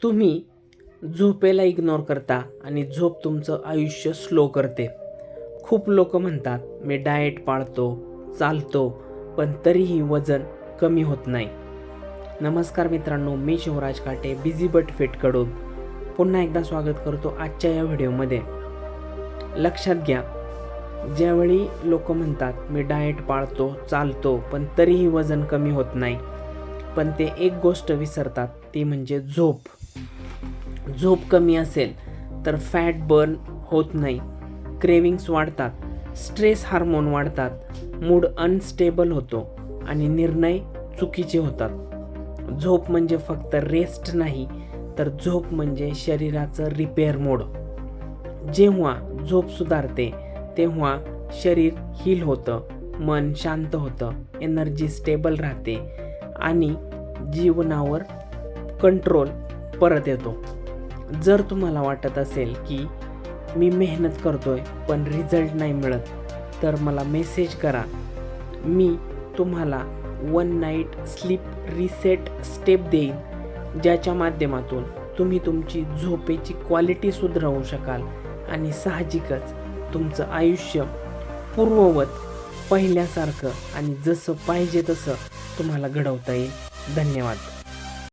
तुम्ही झोपेला इग्नोर करता आणि झोप तुमचं आयुष्य स्लो करते. खूप लोक म्हणतात मी डाएट पाळतो, चालतो, पण तरीही वजन कमी होत नाही. नमस्कार मित्रांनो, मी शिवराज काटे बिझी बट फिटकडून पुन्हा एकदा स्वागत करतो आजच्या या व्हिडिओमध्ये. लक्षात घ्या, ज्यावेळी लोक म्हणतात मी डाएट पाळतो, चालतो, पण तरीही वजन कमी होत नाही, पण ते एक गोष्ट विसरतात, ती म्हणजे झोप. झोप कमी असेल तर फॅट बर्न होत नाही, क्रेविंग्स वाढतात, स्ट्रेस हार्मोन वाढतात, मूड अनस्टेबल होतो आणि निर्णय चुकीचे होतात. झोप म्हणजे फक्त रेस्ट नाही, तर झोप म्हणजे शरीराचं रिपेअर मोड. जेव्हा झोप सुधारते तेव्हा शरीर हील होतं, मन शांत होतं, एनर्जी स्टेबल राहते आणि जीवनावर कंट्रोल परत येतो. जर तुम्हाला वाटत असेल की मी मेहनत करतोय पण रिझल्ट नाही मिळत, तर मला मेसेज करा. मी तुम्हाला 1 नाईट स्लीप रिसेट स्टेप देईन, ज्याच्या माध्यमातून तुम्ही तुमची झोपेची क्वालिटी सुधारवू शकाल आणि साहजिकच तुमचं आयुष्य पूर्ववत पहिल्यासारखं आणि जसं पाहिजे तसं तुम्हाला घडवता येईल. धन्यवाद.